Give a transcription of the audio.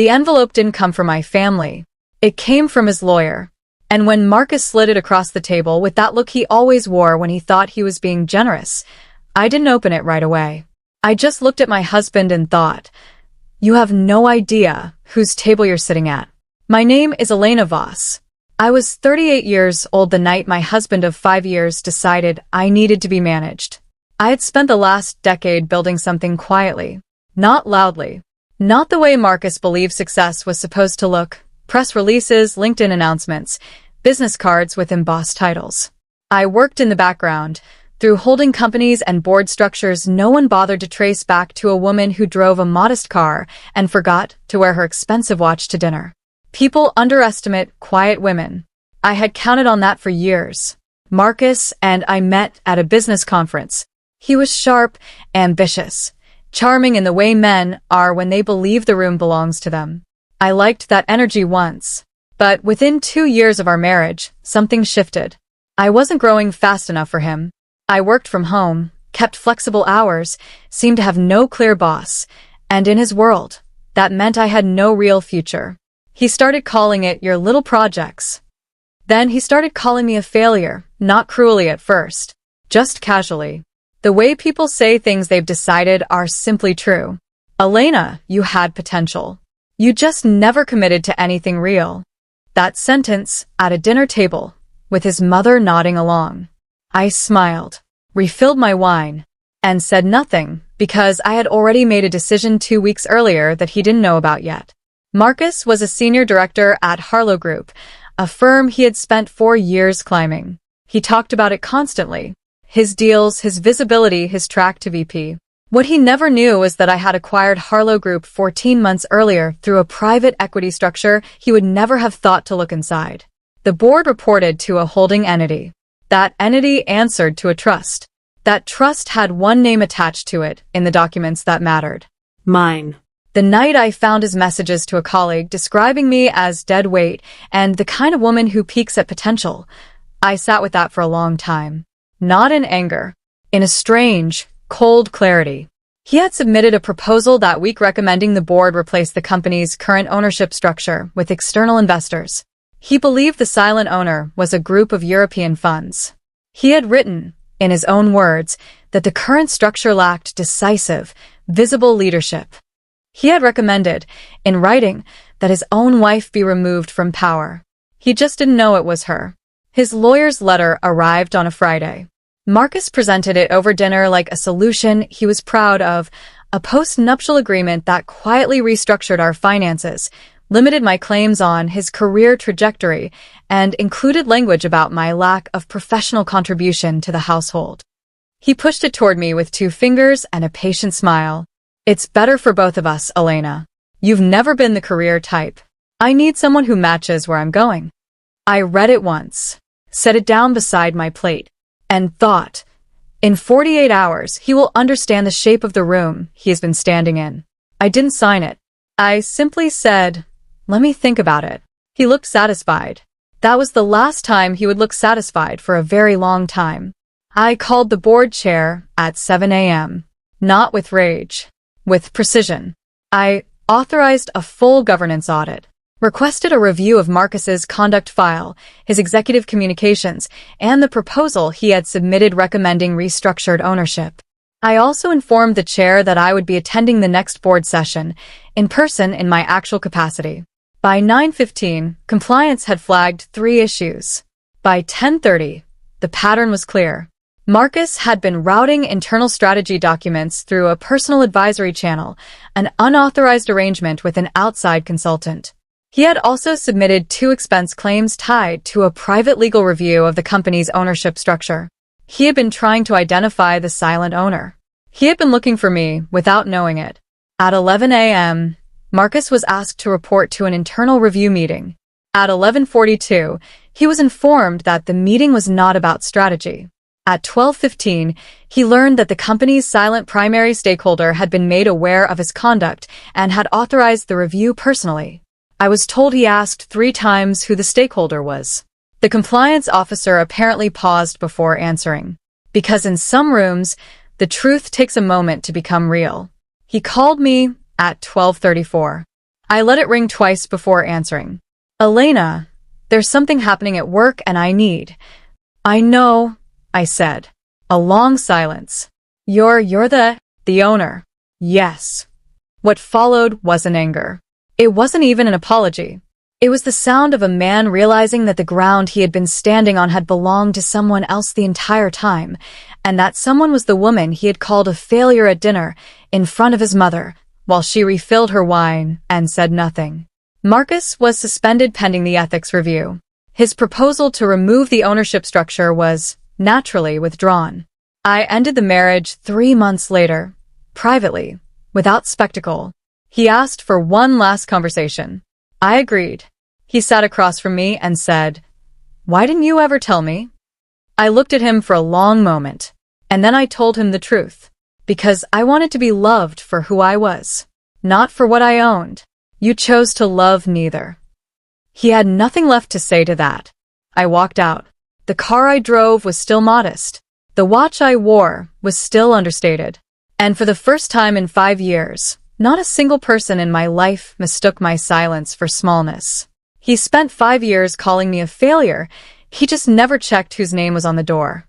The envelope didn't come from my family. It came from his lawyer. And when Marcus slid it across the table with that look he always wore when he thought he was being generous, I didn't open it right away. I just looked at my husband and thought, "You have no idea whose table you're sitting at." My name is Elena Voss. I was 38 years old the night my husband of 5 years decided I needed to be managed. I had spent the last decade building something quietly, not loudly, not the way Marcus believed success was supposed to look: press releases, LinkedIn announcements, business cards with embossed titles. I worked in the background, through holding companies and board structures no one bothered to trace back to a woman who drove a modest car and forgot to wear her expensive watch to dinner. People underestimate quiet women. I had counted on that for years. Marcus and I met at a business conference. He was sharp, ambitious, charming in the way men are when they believe the room belongs to them. I liked that energy once. But within 2 years of our marriage, something shifted. I wasn't growing fast enough for him. I worked from home, kept flexible hours, seemed to have no clear boss, and in his world, that meant I had no real future. He started calling it your little projects. Then he started calling me a failure, not cruelly at first, just casually. The way people say things they've decided are simply true. "Elena, you had potential. You just never committed to anything real." That sentence, at a dinner table, with his mother nodding along. I smiled, refilled my wine, and said nothing because I had already made a decision 2 weeks earlier that he didn't know about yet. Marcus was a senior director at Harlow Group, a firm he had spent 4 years climbing. He talked about it constantly. His deals, his visibility, his track to VP. What he never knew was that I had acquired Harlow Group 14 months earlier through a private equity structure he would never have thought to look inside. The board reported to a holding entity. That entity answered to a trust. That trust had one name attached to it in the documents that mattered. Mine. The night I found his messages to a colleague describing me as dead weight and the kind of woman who peaks at potential, I sat with that for a long time. Not in anger. In a strange, cold clarity. He had submitted a proposal that week recommending the board replace the company's current ownership structure with external investors. He believed the silent owner was a group of European funds. He had written, in his own words, that the current structure lacked decisive, visible leadership. He had recommended, in writing, that his own wife be removed from power. He just didn't know it was her. His lawyer's letter arrived on a Friday. Marcus presented it over dinner like a solution he was proud of, a post-nuptial agreement that quietly restructured our finances, limited my claims on his career trajectory, and included language about my lack of professional contribution to the household. He pushed it toward me with 2 fingers and a patient smile. "It's better for both of us, Elena. You've never been the career type. I need someone who matches where I'm going." I read it once, set it down beside my plate, and thought, in 48 hours he will understand the shape of the room he has been standing in. I didn't sign it. I simply said, "Let me think about it." He looked satisfied. That was the last time he would look satisfied for a very long time. I called the board chair at 7 a.m. Not with rage. With precision. I authorized a full governance audit, requested a review of Marcus's conduct file, his executive communications, and the proposal he had submitted recommending restructured ownership. I also informed the chair that I would be attending the next board session, in person in my actual capacity. By 9:15, compliance had flagged 3 issues. By 10:30, the pattern was clear. Marcus had been routing internal strategy documents through a personal advisory channel, an unauthorized arrangement with an outside consultant. He had also submitted 2 expense claims tied to a private legal review of the company's ownership structure. He had been trying to identify the silent owner. He had been looking for me without knowing it. At 11 a.m., Marcus was asked to report to an internal review meeting. At 11:42, he was informed that the meeting was not about strategy. At 12:15, he learned that the company's silent primary stakeholder had been made aware of his conduct and had authorized the review personally. I was told he asked 3 times who the stakeholder was. The compliance officer apparently paused before answering. Because in some rooms, the truth takes a moment to become real. He called me at 12:34. I let it ring twice before answering. Elena, there's something happening at work and I know, I said. A long silence. You're the owner. Yes. What followed wasn't anger. It wasn't even an apology. It was the sound of a man realizing that the ground he had been standing on had belonged to someone else the entire time, and that someone was the woman he had called a failure at dinner in front of his mother, while she refilled her wine and said nothing. Marcus was suspended pending the ethics review. His proposal to remove the ownership structure was, naturally, withdrawn. I ended the marriage 3 months later, privately, without spectacle. He asked for one last conversation. I agreed. He sat across from me and said, "Why didn't you ever tell me?" I looked at him for a long moment, and then I told him the truth. Because I wanted to be loved for who I was, not for what I owned. You chose to love neither. He had nothing left to say to that. I walked out. The car I drove was still modest. The watch I wore was still understated. And for the first time in 5 years, not a single person in my life mistook my silence for smallness. He spent 5 years calling me a failure. He just never checked whose name was on the door.